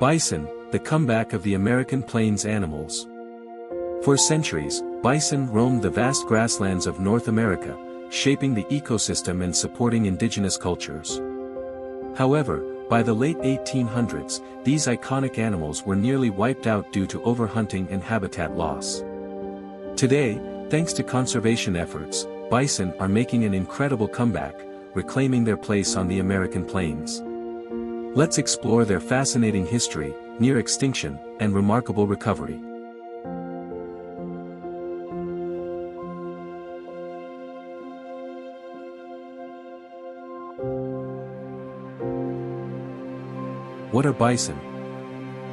Bison, the comeback of the American plains animals. For centuries, bison roamed the vast grasslands of North America, shaping the ecosystem and supporting indigenous cultures. However, by the late 1800s, these iconic animals were nearly wiped out due to overhunting and habitat loss. Today, thanks to conservation efforts, bison are making an incredible comeback, reclaiming their place on the American plains. Let's explore their fascinating history, near extinction, and remarkable recovery. What are bison?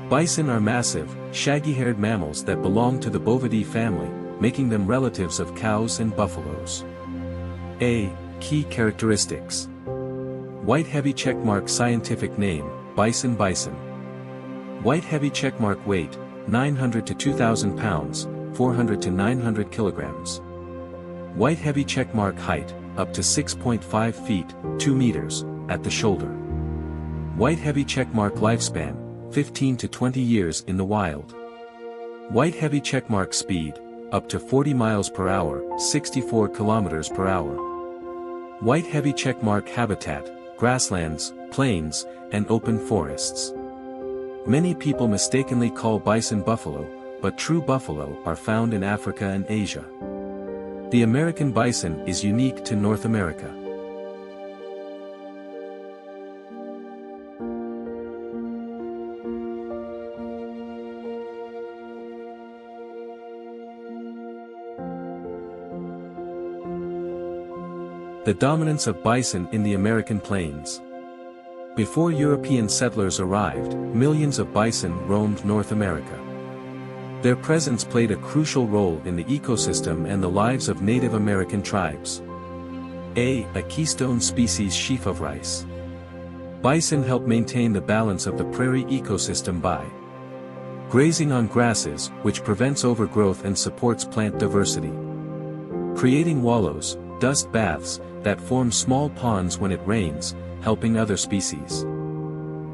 Bison are massive, shaggy-haired mammals that belong to the Bovidae family, making them relatives of cows and buffaloes. Key characteristics. White heavy checkmark. Scientific name, bison. White heavy checkmark. Weight, 900 to 2,000 pounds, 400 to 900 kilograms. White heavy checkmark. Height, up to 6.5 feet, 2 meters, at the shoulder. White heavy checkmark. Lifespan, 15 to 20 years in the wild. White heavy checkmark. Speed, up to 40 miles per hour, 64 kilometers per hour. White heavy checkmark. Habitat, grasslands, plains, and open forests. Many people mistakenly call bison buffalo, but true buffalo are found in Africa and Asia. The American bison is unique to North America. The dominance of bison in the American plains. Before European settlers arrived, millions of bison roamed North America. Their presence played a crucial role in the ecosystem and the lives of Native American tribes. A keystone species. Sheaf of rice. Bison help maintain the balance of the prairie ecosystem by grazing on grasses, which prevents overgrowth and supports plant diversity. Creating wallows, dust baths, that form small ponds when it rains, helping other species.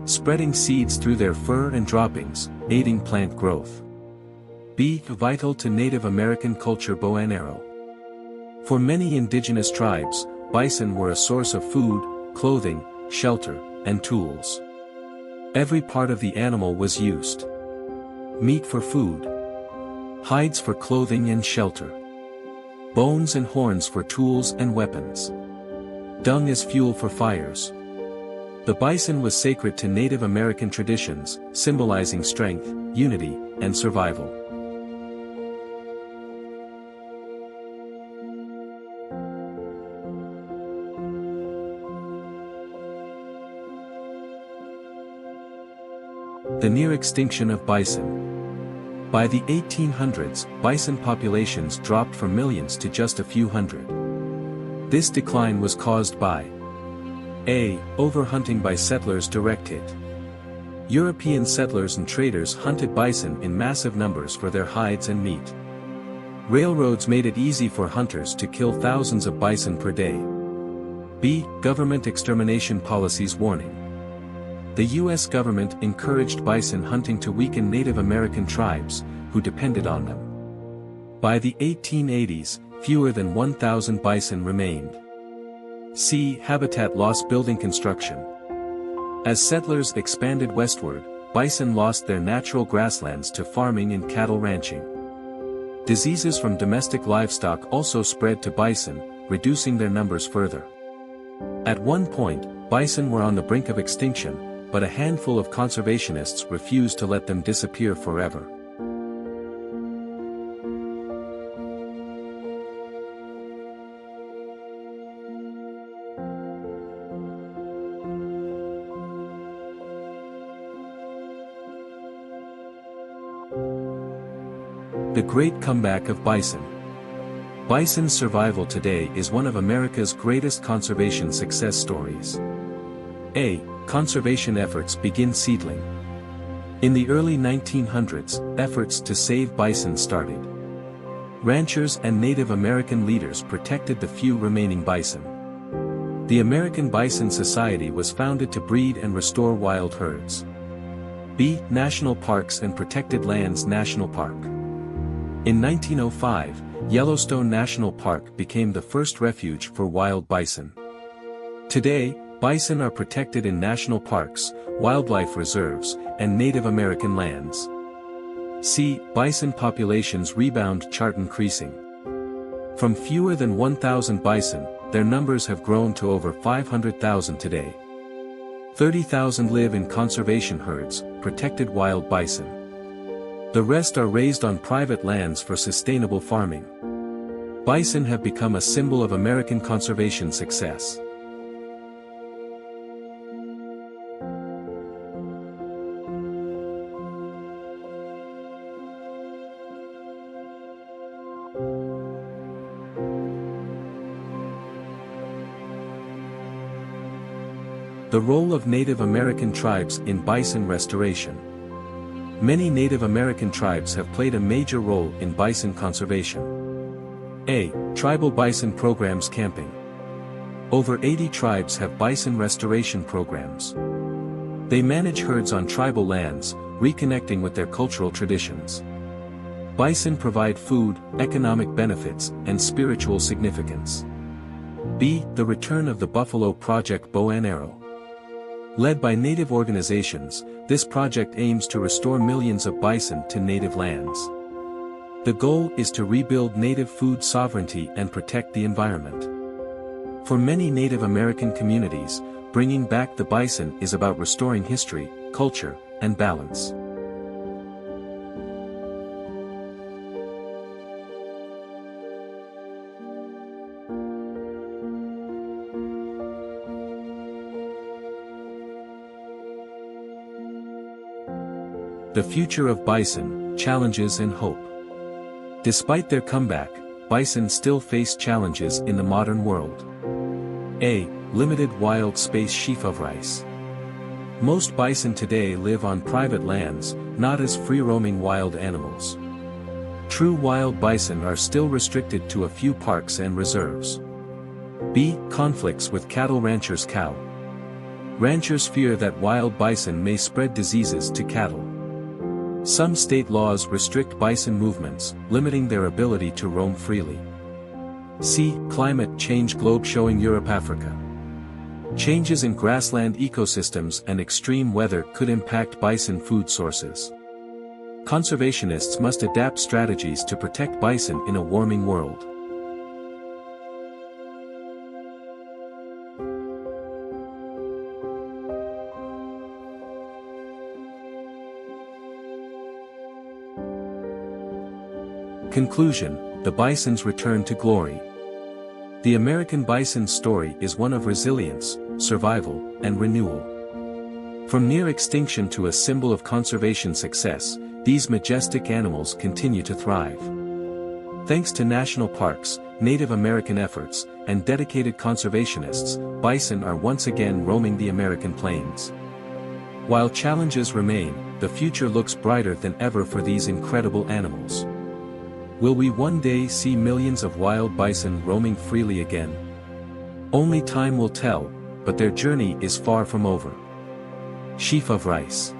Spreading seeds through their fur and droppings, aiding plant growth. B. Vital to Native American culture. Bow and arrow. For many indigenous tribes, bison were a source of food, clothing, shelter, and tools. Every part of the animal was used. Meat for food. Hides for clothing and shelter. Bones and horns for tools and weapons. Dung as fuel for fires. The bison was sacred to Native American traditions, symbolizing strength, unity, and survival. The near extinction of bison. By the 1800s, bison populations dropped from millions to just a few hundred. This decline was caused by A. Overhunting by settlers. Direct hit. European settlers and traders hunted bison in massive numbers for their hides and meat. Railroads made it easy for hunters to kill thousands of bison per day. B. Government extermination policies. Warning. The U.S. government encouraged bison hunting to weaken Native American tribes, who depended on them. By the 1880s, fewer than 1,000 bison remained. C. Habitat loss. Building construction. As settlers expanded westward, bison lost their natural grasslands to farming and cattle ranching. Diseases from domestic livestock also spread to bison, reducing their numbers further. At one point, bison were on the brink of extinction, but a handful of conservationists refused to let them disappear forever. The great comeback of bison. Bison's survival today is one of America's greatest conservation success stories. A. Conservation efforts begin. Seedling. In the early 1900s, efforts to save bison started. Ranchers and Native American leaders protected the few remaining bison. The American Bison Society was founded to breed and restore wild herds. B. National Parks and Protected Lands National Park. In 1905, Yellowstone National Park became the first refuge for wild bison. Today, bison are protected in national parks, wildlife reserves, and Native American lands. C. Bison populations rebound chart increasing. From fewer than 1,000 bison, their numbers have grown to over 500,000 today. 30,000 live in conservation herds, protected wild bison. The rest are raised on private lands for sustainable farming. Bison have become a symbol of American conservation success. The role of Native American tribes in bison restoration. Many Native American tribes have played a major role in bison conservation. A. Tribal bison programs camping. Over 80 tribes have bison restoration programs. They manage herds on tribal lands, reconnecting with their cultural traditions. Bison provide food, economic benefits, and spiritual significance. B. The return of the Buffalo Project Bow and Arrow. Led by Native organizations, this project aims to restore millions of bison to native lands. The goal is to rebuild native food sovereignty and protect the environment. For many Native American communities, bringing back the bison is about restoring history, culture, and balance. The future of bison, challenges and hope. Despite their comeback, bison still face challenges in the modern world. A. Limited wild space. Sheaf of rice. Most bison today live on private lands, not as free-roaming wild animals. True wild bison are still restricted to a few parks and reserves. B. Conflicts with cattle ranchers. Cow. Ranchers fear that wild bison may spread diseases to cattle. Some state laws restrict bison movements, limiting their ability to roam freely. C. Climate change. Globe showing Europe-Africa. Changes in grassland ecosystems and extreme weather could impact bison food sources. Conservationists must adapt strategies to protect bison in a warming world. Conclusion: the bison's return to glory. The American bison's story is one of resilience, survival, and renewal. From near extinction to a symbol of conservation success, these majestic animals continue to thrive. Thanks to national parks, Native American efforts, and dedicated conservationists, bison are once again roaming the American plains. While challenges remain, the future looks brighter than ever for these incredible animals. Will we one day see millions of wild bison roaming freely again? Only time will tell, but their journey is far from over. Sheaf of rice.